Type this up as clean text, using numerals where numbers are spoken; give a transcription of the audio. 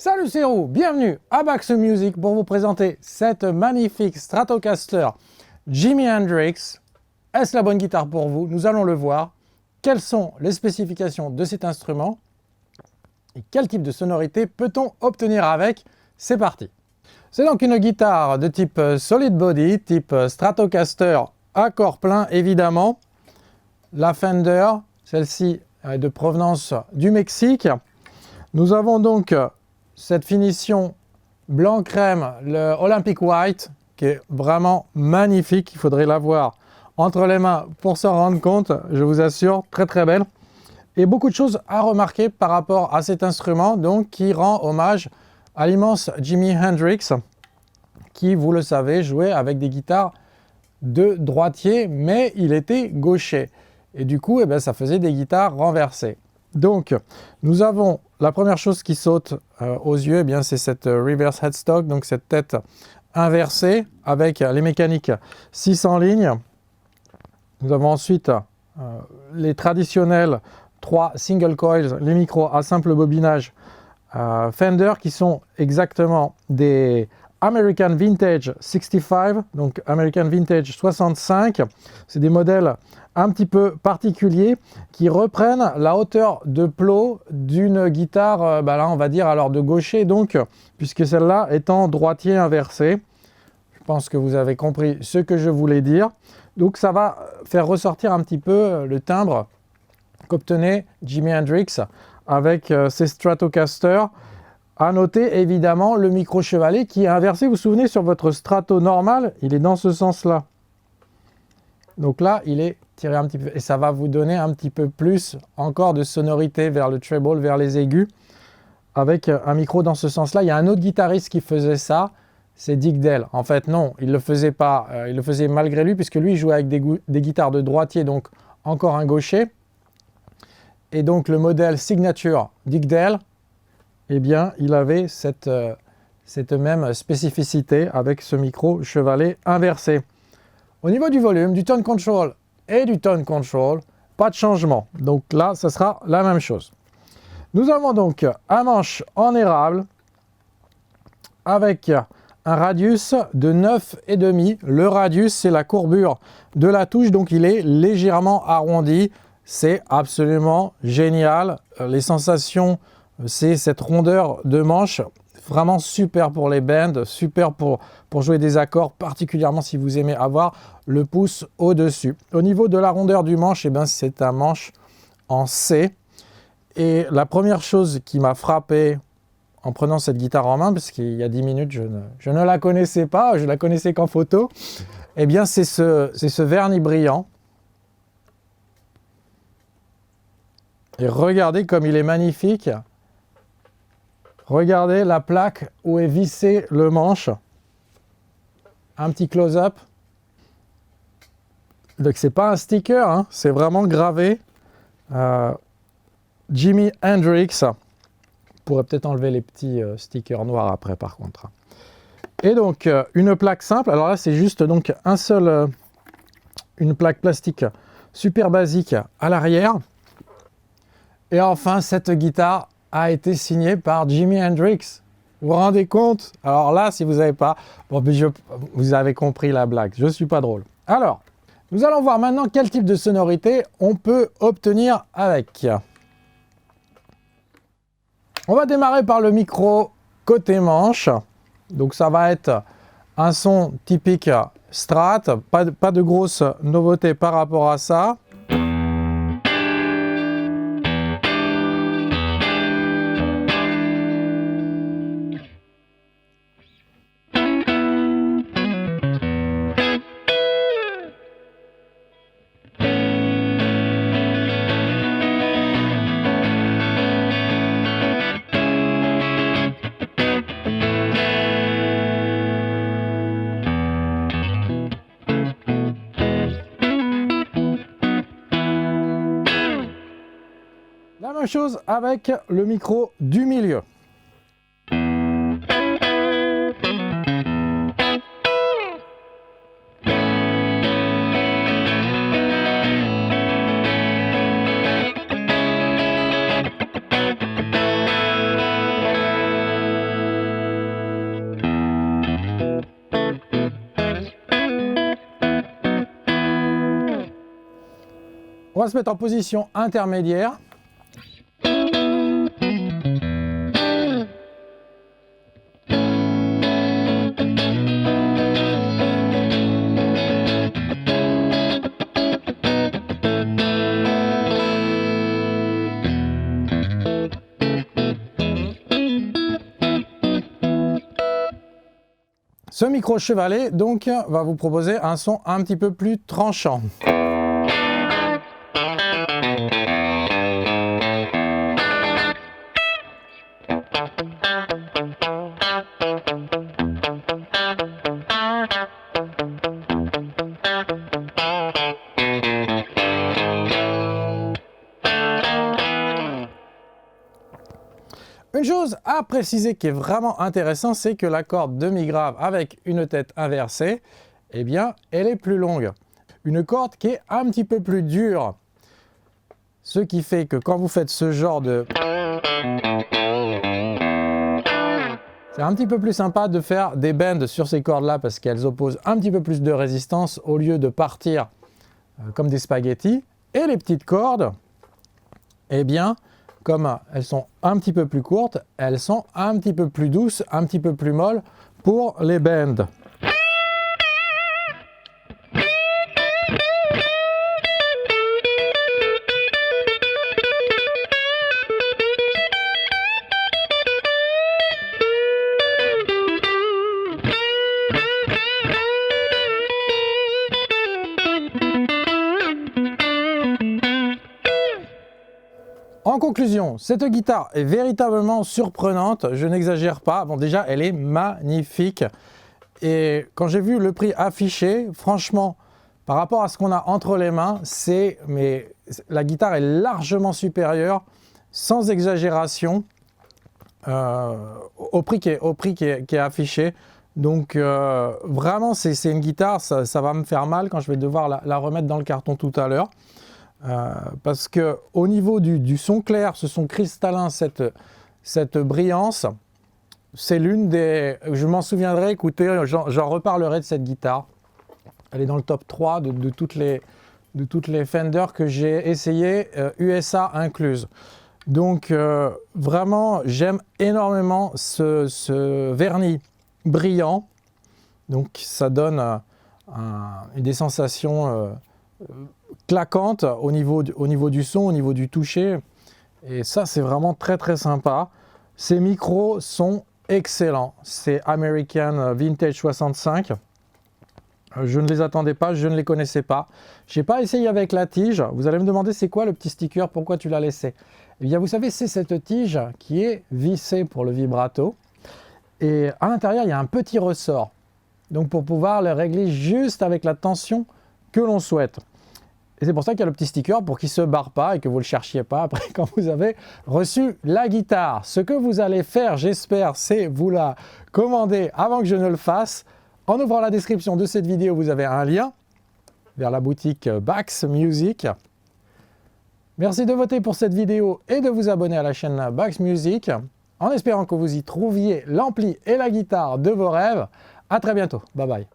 Salut, c'est Roux, bienvenue à Back to Music pour vous présenter cette magnifique Stratocaster Jimi Hendrix. Est-ce la bonne guitare pour vous? Nous allons le voir. Quelles sont les spécifications de cet instrument? Et quel type de sonorité peut-on obtenir avec? C'est parti! C'est donc une guitare de type solid body, type Stratocaster à corps plein évidemment. La Fender, celle-ci est de provenance du Mexique. Nous avons donc cette finition blanc crème, le Olympic White, qui est vraiment magnifique. Il faudrait l'avoir entre les mains pour s'en rendre compte, je vous assure, très très belle. Et beaucoup de choses à remarquer par rapport à cet instrument, donc qui rend hommage à l'immense Jimi Hendrix, qui, vous le savez, jouait avec des guitares de droitier, mais il était gaucher. Et du coup, ça faisait des guitares renversées. Donc, nous avons la première chose qui saute aux yeux, c'est cette reverse headstock, donc cette tête inversée avec les mécaniques 600 lignes. Nous avons ensuite les traditionnels 3 single coils, les micros à simple bobinage Fender qui sont exactement des American Vintage 65, donc American Vintage 65. C'est des modèles un petit peu particuliers qui reprennent la hauteur de plot d'une guitare, là on va dire alors de gaucher, donc puisque celle-là étant droitier inversé. Je pense que vous avez compris ce que je voulais dire. Donc ça va faire ressortir un petit peu le timbre qu'obtenait Jimi Hendrix avec ses Stratocaster. À noter évidemment le micro chevalet qui est inversé. Vous vous souvenez, sur votre Strato normal, il est dans ce sens-là. Donc là, il est tiré un petit peu et ça va vous donner un petit peu plus encore de sonorité vers le treble, vers les aigus, avec un micro dans ce sens-là. Il y a un autre guitariste qui faisait ça, c'est Dick Dale. En fait, non, il ne le faisait pas, il le faisait malgré lui, puisque lui, il jouait avec des guitares de droitier, donc encore un gaucher. Et donc le modèle signature Dick Dale, il avait cette même spécificité avec ce micro chevalet inversé. Au niveau du volume, du tone control et du tone control, pas de changement. Donc là, ça sera la même chose. Nous avons donc un manche en érable avec un radius de 9,5. Le radius, c'est la courbure de la touche, donc il est légèrement arrondi. C'est absolument génial. Les sensations, c'est cette rondeur de manche, vraiment super pour les bends, super pour jouer des accords, particulièrement si vous aimez avoir le pouce au-dessus. Au niveau de la rondeur du manche, c'est un manche en C. Et la première chose qui m'a frappé en prenant cette guitare en main, parce qu'il y a 10 minutes, je ne la connaissais pas, je la connaissais qu'en photo, c'est ce vernis brillant. Et regardez comme il est magnifique. Regardez la plaque où est vissé le manche. Un petit close-up. Donc c'est pas un sticker, hein, c'est vraiment gravé. Jimi Hendrix. On pourrait peut-être enlever les petits stickers noirs après par contre. Et donc une plaque simple. Alors là c'est juste donc une plaque plastique super basique à l'arrière. Et enfin cette guitare a été signée par Jimi Hendrix. Vous vous rendez compte? Alors là, si vous n'avez pas... vous avez compris la blague. Je ne suis pas drôle. Alors, nous allons voir maintenant quel type de sonorité on peut obtenir avec. On va démarrer par le micro côté manche. Donc ça va être un son typique Strat. Pas de grosse nouveauté par rapport à ça. La même chose avec le micro du milieu. On va se mettre en position intermédiaire. Ce micro chevalet donc va vous proposer un son un petit peu plus tranchant. Une chose à préciser qui est vraiment intéressant, c'est que la corde demi-grave avec une tête inversée, eh bien, elle est plus longue. Une corde qui est un petit peu plus dure. Ce qui fait que quand vous faites ce genre de... C'est un petit peu plus sympa de faire des bends sur ces cordes-là parce qu'elles opposent un petit peu plus de résistance au lieu de partir comme des spaghettis. Et les petites cordes, eh bien, comme elles sont un petit peu plus courtes, elles sont un petit peu plus douces, un petit peu plus molles pour les bends. En conclusion, cette guitare est véritablement surprenante, je n'exagère pas. Bon, déjà, elle est magnifique. Et quand j'ai vu le prix affiché, franchement, par rapport à ce qu'on a entre les mains, la guitare est largement supérieure, sans exagération, au prix qui est affiché. Donc, vraiment, c'est une guitare, ça va me faire mal quand je vais devoir la remettre dans le carton tout à l'heure. Parce que au niveau du son clair, ce son cristallin, cette brillance, c'est l'une des... Je m'en souviendrai, écoutez, j'en reparlerai de cette guitare. Elle est dans le top 3 de toutes les Fender que j'ai essayé, USA incluse. Donc vraiment, j'aime énormément ce vernis brillant. Donc ça donne des sensations... claquante au niveau du son, au niveau du toucher, et ça c'est vraiment très très sympa. Ces micros sont excellents, c'est American Vintage 65, je ne les attendais pas, je ne les connaissais pas, j'ai pas essayé avec la tige. Vous allez me demander c'est quoi le petit sticker, pourquoi tu l'as laissé? Eh bien vous savez, c'est cette tige qui est vissée pour le vibrato, et à l'intérieur il y a un petit ressort, donc pour pouvoir le régler juste avec la tension que l'on souhaite. Et c'est pour ça qu'il y a le petit sticker pour qu'il ne se barre pas et que vous ne le cherchiez pas après quand vous avez reçu la guitare. Ce que vous allez faire, j'espère, c'est vous la commander avant que je ne le fasse. En ouvrant la description de cette vidéo, vous avez un lien vers la boutique Bax Music. Merci de voter pour cette vidéo et de vous abonner à la chaîne Bax Music, en espérant que vous y trouviez l'ampli et la guitare de vos rêves. À très bientôt. Bye bye.